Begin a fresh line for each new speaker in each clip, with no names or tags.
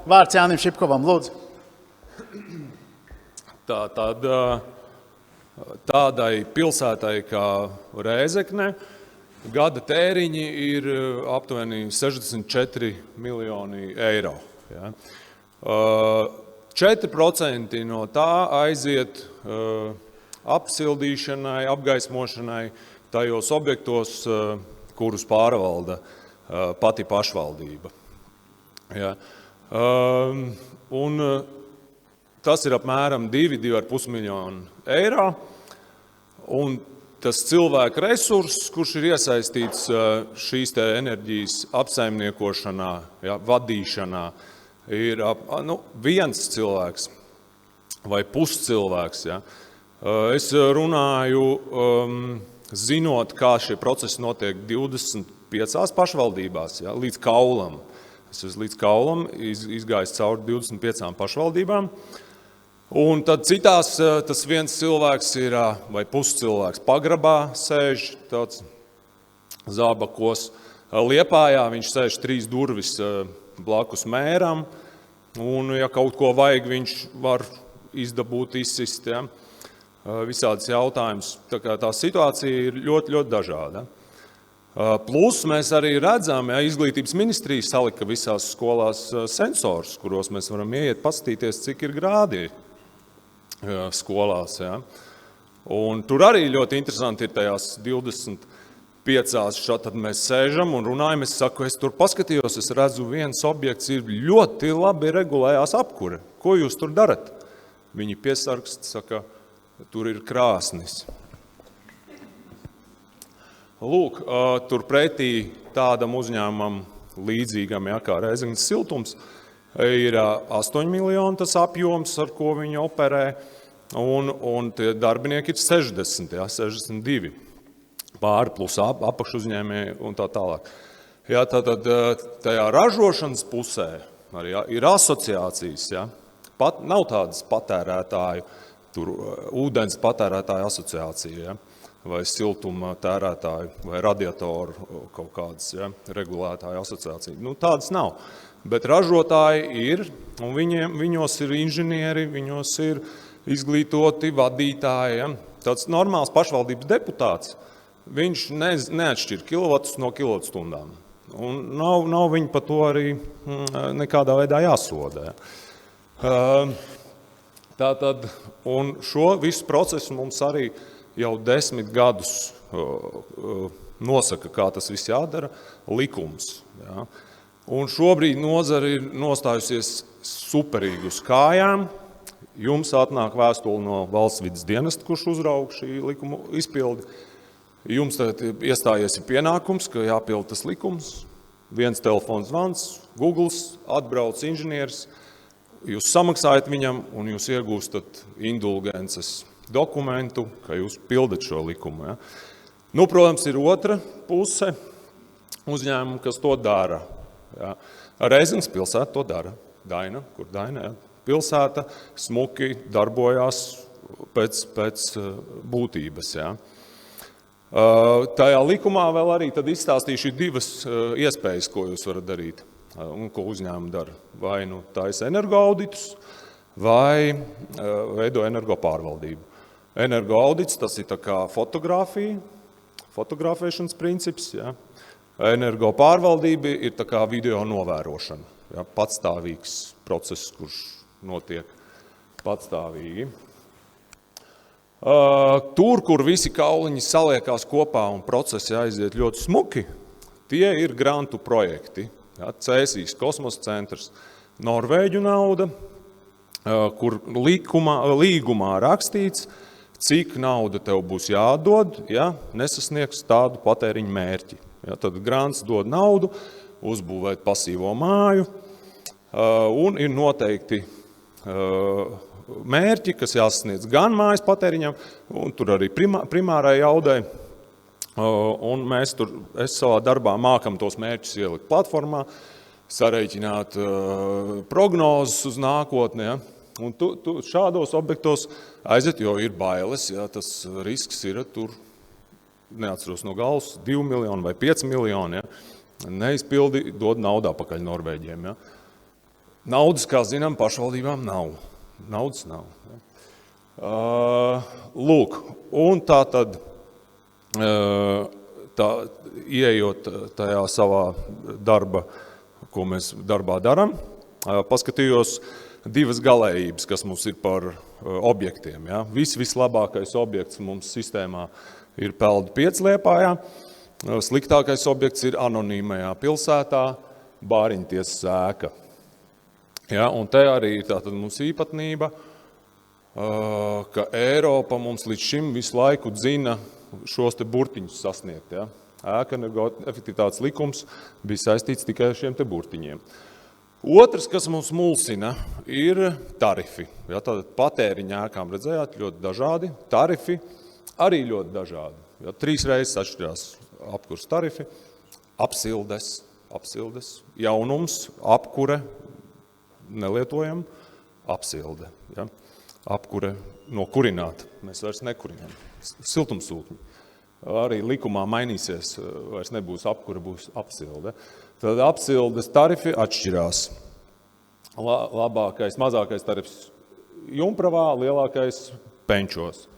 Vārds Jānim Šipkovam, lūdzu.
Tādai pilsētai kā Rēzekne gada tēriņi ir aptuveni 64 miljoni eiro. Ja. 4% no tā aiziet apsildīšanai, apgaismošanai tajos objektos, kurus pārvalda pati pašvaldība. Ja. Un tas ir apmēram 2,5 miljoni eiro. Un tas cilvēka resurss, kurš ir iesaistīts šīs te enerģijas apsaimniekošanā, ja, vadīšanā, ir viens cilvēks vai puscilvēks. Ja. Es runāju, zinot, kā šie procesi notiek 25 pašvaldībās, ja, līdz kaulam. Es esmu līdz kaulam izgājis cauri 25 pašvaldībām. Un tad citās tas viens cilvēks ir, vai puscilvēks pagrabā sēž, tāds zābakos. Liepājā viņš sēž 3 durvis blakus mēram, un ja kaut ko vajag, viņš var izdabūt, izsist. Ja? Visādas jautājumus. Tā situācija ir ļoti, ļoti dažāda. Plus mēs arī redzam, ja izglītības ministrija salika visās skolās sensors, kuros mēs varam ieiet, paskatīties, cik ir grādi skolās. Ja. Un tur arī ļoti interesanti ir tajās 25, tad mēs sēžam un runājam, es saku, es tur paskatījos, es redzu, viens objekts ir ļoti labi regulējās apkure. Ko jūs tur darat? Viņi piesargst, saka, tur ir krāsnis. Lūk, tur pretī tādam uzņēmumam līdzīgam, ja, kā Rēzeknes siltums, ir 8 miljoni tas apjoms, ar ko viņi operē, un tie darbinieki ir 60, ja, 62, pāri plus apakšuzņēmēji un tā tālāk. Ja, tātad tajā ražošanas pusē arī ir asociācijas, ja, nav tādas patērētāju, tur ūdens patērētāju asociācija, ja, vai siltuma tērētāju, vai radiatoru kaut kādas, ja, regulētāju asociācija. Tādas nav. Bet ražotāji ir, un viņos ir inženieri, viņos ir izglītoti vadītāji. Ja? Tāds normāls pašvaldības deputāts, viņš neatšķir kilovatus no kilovatstundām. Un nav viņi par to arī nekādā veidā jāsoda. Ja? Tātad, un šo visu procesu mums arī jau 10 gadus nosaka, kā tas viss jādara, likums. Ja? Un šobrīd nozara ir nostājusies superīgi uz kājām. Jums atnāk vēstule no valsts vides dienesta, kurš uzrauga šī likuma izpildi. Jums tagad iestājies ir pienākums, ka jāpild tas likums. Viens telefons zvans, Googles, atbrauc inženieris, jūs samaksājat viņam un jūs iegūstat indulgences dokumentu, ka jūs pildat šo likumu. Ja? Protams, ir otra puse uzņēmuma, kas to dara. Ja. Rēzeknes pilsēta to dara. Daina, ja. Pilsēta smuki darbojās pēc būtības. Ja. Tajā likumā vēl arī tad izstāstīšu 2 iespējas, ko jūs varat darīt un ko uzņēmumi dara. Vai taisa energoauditus, vai veido energopārvaldību. Energoaudits, tas ir tā kā fotografija, fotografēšanas princips. Ja. Energopārvaldība ir tā kā video novērošana, ja, patstāvīgs process, kurš notiek patstāvīgi. Tur, kur visi kauliņi saliekās kopā un procesi aiziet ļoti smuki, tie ir grantu projekti. Ja, Cēsīs kosmosa centrs, Norvēģu nauda, kur līgumā rakstīts, cik nauda tev būs jādod, ja nesasniegs tādu patēriņu mērķi. Ja, tad grants dod naudu, uzbūvēt pasīvo māju, un ir noteikti mērķi, kas jāsasniedz gan mājas patēriņam, un tur arī primārai jaudai. Un es savā darbā mākam tos mērķus ielikt platformā, sareiķināt prognozes uz nākotni. Ja. Un tu šādos objektos aiziet, jo ir bailes, ja, tas risks ir tur. Neatceros no galvas, 2 miljoni vai 5 miljoni, ja, neizpildi, dod naudu atpakaļ Norvēģiem. Ja. Naudas, kā zinām, pašvaldībām nav. Naudas nav. Lūk, un tā tad, ieejot tajā savā darba, ko mēs darbā darām, paskatījos divas galējības, kas mums ir par objektiem. Ja? Vislabākais objekts mums sistēmā ir Peldu 5 Liepājā, sliktākais objekts ir anonīmajā pilsētā Bāriņtiesas ēka. Ja? Un te arī tātad mums īpatnība, ka Eiropa mums līdz šim visu laiku dzina šos te burtiņus sasniegt. Ja? Ēka energoefektivitātes likums bija saistīts tikai ar šiem te burtiņiem. Otrs, kas mums mulsina, ir tarifi. Ja, tātad patēriņa ēkām redzējāt ļoti dažādi, tarifi arī ļoti dažādi. Ja, 3 reizes atšķirās apkures tarifi, apsildes, jaunums, apkure, nelietojam, apsilde. Ja. Apkure no kurināta, mēs vairs nekurinām, siltumsūkņi. Arī likumā mainīsies, vairs nebūs apkure, būs apsilde. Tad apsildes tarifi atšķirās. Mazākais tarifs Jumpravā, lielākais Penčos.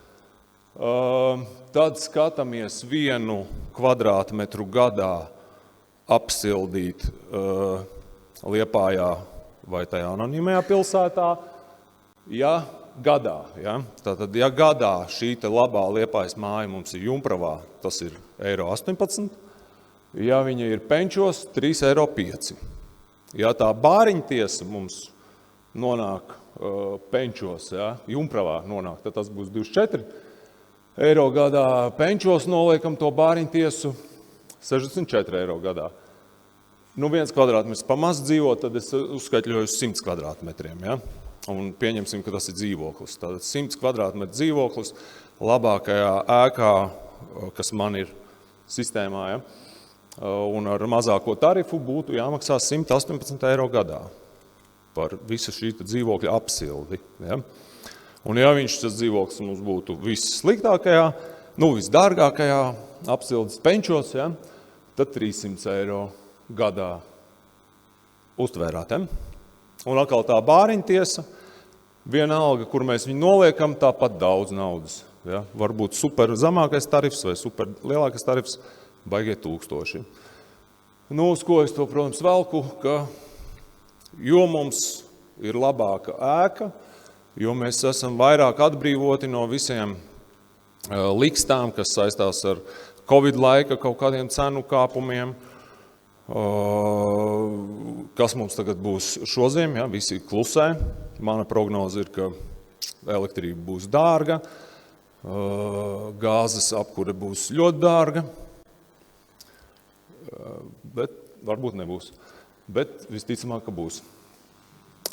Tad skatāmies 1 kvadrātmetru gadā apsildīt Liepājā vai tajā anonīmajā pilsētā, ja gadā. Ja? Tātad, ja gadā šī te labā Liepājas māja mums ir Jumpravā, tas ir €18. Ja viņa ir Penčos, €3,5. Ja tā Bāriņtiesa mums nonāk Penčos, ja, Jumpravā nonāk, tad tas būs €24 gadā. Penčos noliekam to Bāriņtiesu €64 gadā. 1 kvadrātmetrs pamaz dzīvo, tad es uzskaitļoju 100 kvadrātmetriem. Ja? Un pieņemsim, ka tas ir dzīvoklis. Tātad 100 kvadrātmetru dzīvoklis labākajā ēkā, kas man ir sistēmā, ja? Un ar mazāko tarifu būtu jāmaksā €118 gadā par visu šī dzīvokļa apsildi. Ja? Un ja tas dzīvoklis mums būtu vissliktākajā, visdārgākajā apsildes Penčos, ja? Tad €300 gadā uztvērāt. Ja? Un atkal tā Bāriņtiesa, vienalga, kur mēs viņu noliekam, tāpat daudz naudas. Ja? Varbūt super zemākais tarifs vai super lielākais tarifs, baigie 1000. Uz ko es to, protams, velku, ka jo mums ir labāka ēka, jo mēs esam vairāk atbrīvoti no visiem likstām, kas saistās ar Covid laika kaut kādiem cenu kāpumiem. Kas mums tagad būs šoziem? Ja? Visi klusē. Mana prognoze ir, ka elektrība būs dārga, gāzes apkure būs ļoti dārga. Bet varbūt nebūs. Bet visticamāk, ka būs.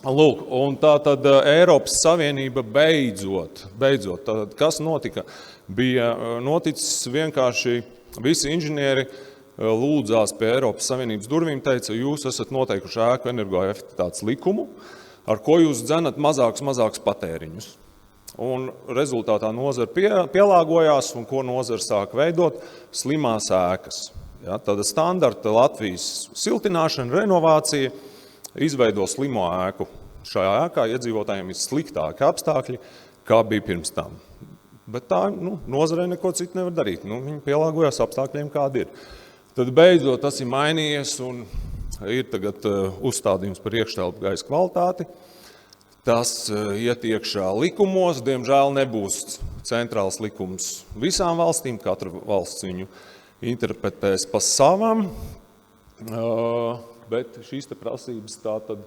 Lūk, un tā tad Eiropas Savienība beidzot, tātad, kas notika? Bija noticis vienkārši visi inženieri lūdzās pie Eiropas Savienības durvīm, teica, jūs esat noteikuši ēku energoefektivitātes likumu, ar ko jūs dzenat mazākus patēriņus. Un rezultātā nozara pielāgojās, un ko nozara sāk veidot? Slimās ēkas. Ja, tāda standarta Latvijas siltināšana, renovācija izveido slimo ēku. Šajā ēkā iedzīvotājiem ir sliktāki apstākļi, kā bija pirms tam. Bet tā nozarei neko citu nevar darīt. Viņi pielāgojās apstākļiem, kādi ir. Tad beidzot tas ir mainījies un ir tagad uzstādījums par iekštelpu gaisa kvalitāti. Tas iet iekšā likumos, diemžēl nebūs centrāls likums visām valstīm, katra valsts viņu interpretēs pa savam, bet šīs te prasības tā tad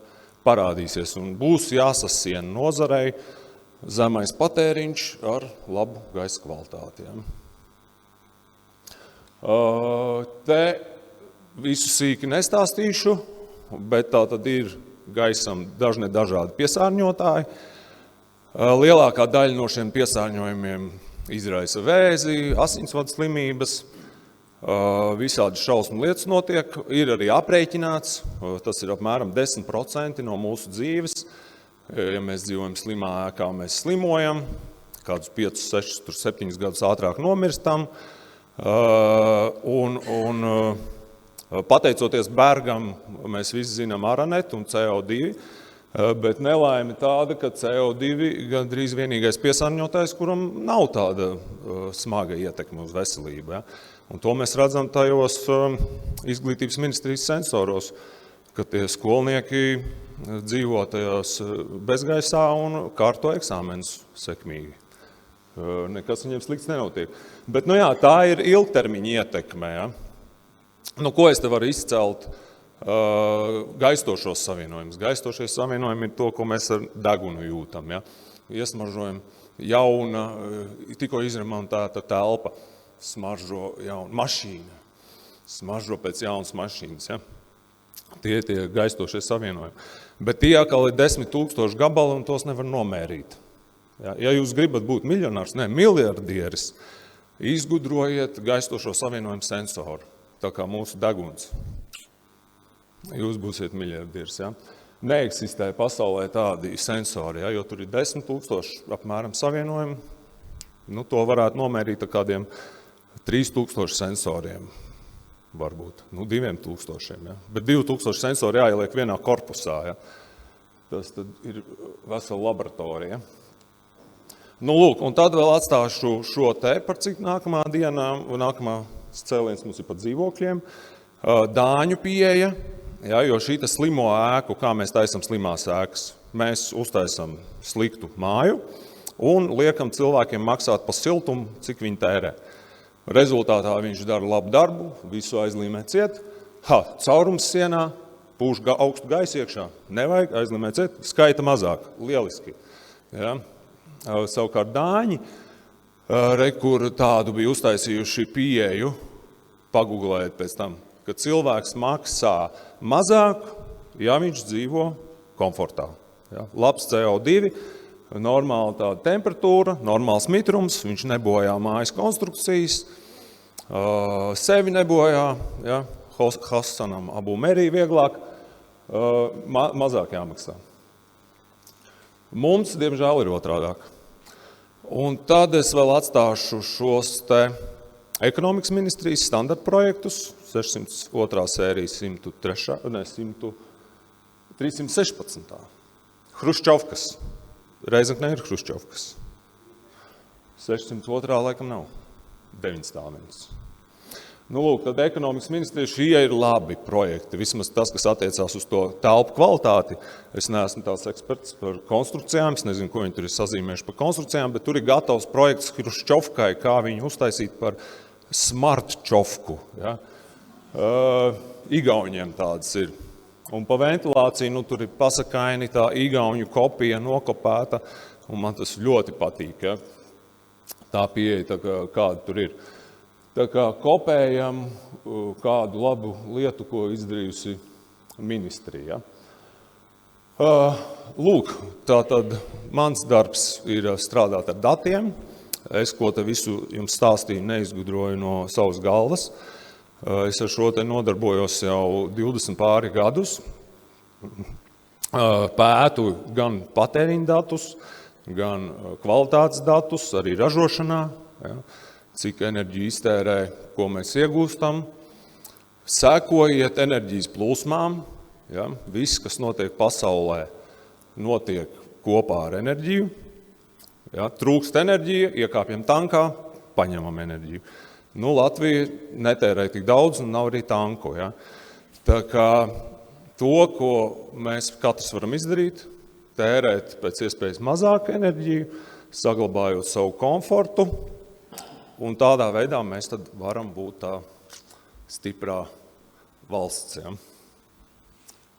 parādīsies un būs jāsasien nozarei zemais patēriņš ar labu gaisa kvalitāti. Ja. Te visu sīki nestāstīšu, bet tā tad ir gaisam dažādi piesārņotāji. Lielākā daļa no šiem piesārņojumiem izraisa vēzi, asinsvadu slimības, visādi šausmu lietas notiek. Ir arī aprēķināts, tas ir apmēram 10% no mūsu dzīves. Ja mēs dzīvojam slimā ēkā, mēs slimojam, kādus 5, 6, 7 gadus ātrāk nomirstam. Un pateicoties Bergam, mēs visi zinām Aranet un CO2, Bet nelaime tāda, ka CO2 gandrīz vienīgais piesārņotājs, kuram nav tāda smaga ietekme uz veselību. Ja? Un to mēs redzam tajos izglītības ministrijas sensoros, ka tie skolnieki dzīvo tajos bezgaisā un kārto eksāmenus sekmīgi. Nekas viņiem slikts nenotiek. Bet tā ir ilgtermiņa ietekme. Ja? Ko es te varu izcelt? Gaistošos savienojumus. Gaistošie savienojumi ir to, ko mēs ar degunu jūtam. Ja? Iesmaržojam jauna, tikko izremontēta telpa, smaržo jauna mašīna, smaržo pēc jaunas mašīnas. Ja? Tie gaistošie savienojumi. Bet tie atkal ir 10 000 gabali un tos nevar nomērīt. Ja jūs gribat būt miljonārs, miljardieris, izgudrojiet gaistošo savienojumu sensoru, tā kā mūsu deguns. Jūs būsiet miljardieris. Ja? Neeksistē pasaulē tādi sensori, ja? Jo tur ir 10 000 apmēram savienojumi. To varētu nomērīt ar kādiem 3000 sensoriem. Varbūt 2000. Ja? Bet 2000 sensori jāieliek vienā korpusā. Ja? Tas tad ir vesela laboratorija. Lūk, un tad vēl atstāšu šo te par cik nākamā dienā, un nākamās cēliens mums ir par dzīvokļiem. Dāņu pieeja, ja, jo šī slimo ēku, kā mēs taisam slimās ēkas, mēs uztaisam sliktu māju un liekam cilvēkiem maksāt par siltumu, cik viņi tērē. Rezultātā viņš dara labu darbu, visu aizlīmē ciet, caurums sienā, pūš augstu gaisu iekšā, nevajag aizlīmē ciet, skaita mazāk, lieliski. Ja. Savukārt Dāņi, kur tādu bija uztaisījuši pieeju, pagooglēt pēc tam, ka cilvēks maksā mazāk, ja viņš dzīvo komfortā. Ja? Labs CO2, normāla tāda temperatūra, normāls mitrums, viņš nebojā mājas konstrukcijas, sevi nebojā, ja? Hasanam Abu Merī vieglāk, mazāk jāmaksā. Mums, diemžēl, ir otrādāk. Un tad es vēl atstāšu šos te ekonomikas ministrijas standarta projektus, 602. sērijas 316. Hruščovkas. Reizekne ir Hruščovkas. 602. laikam nav. 9 stāvens. Lūk, tad ekonomikas ministrija, šie ir labi projekti. Vismaz tas, kas attiecās uz to telpu kvalitāti. Es neesmu tāds eksperts par konstrukcijām, es nezinu, ko viņi tur ir sazīmējuši par konstrukcijām, bet tur ir gatavs projekts Hruščovkai, kā viņu uztaisīt par smartčovku. Ja? Igauņiem tāds ir. Un pa ventilāciju, tur ir pasakaini tā igauņu kopija nokopēta, un man tas ļoti patīk. Ja? Tā pieeja, tā kāda tur ir. Tā kā kopējam kādu labu lietu, ko izdarījusi ministrija. Lūk, tātad mans darbs ir strādāt ar datiem. Es, ko te visu jums stāstīju, neizgudroju no savas galvas. Es ar šo te nodarbojos jau 20 pāri gadus. Pētu gan patēriņa datus, gan kvalitātes datus, arī ražošanā. Ja. Cik enerģiju iztērē, ko mēs iegūstam. Sekojiet enerģijas plūsmām. Ja? Viss, kas notiek pasaulē, notiek kopā ar enerģiju. Ja? Trūkst enerģija, iekāpjam tankā, paņemam enerģiju. Latvija netērē tik daudz un nav arī tanku. Ja? Tā kā to, ko mēs katrs varam izdarīt, tērēt pēc iespējas mazāk enerģiju, saglabājot savu komfortu. Un tādā veidā mēs tad varam būt tā stiprā valsts. Ja?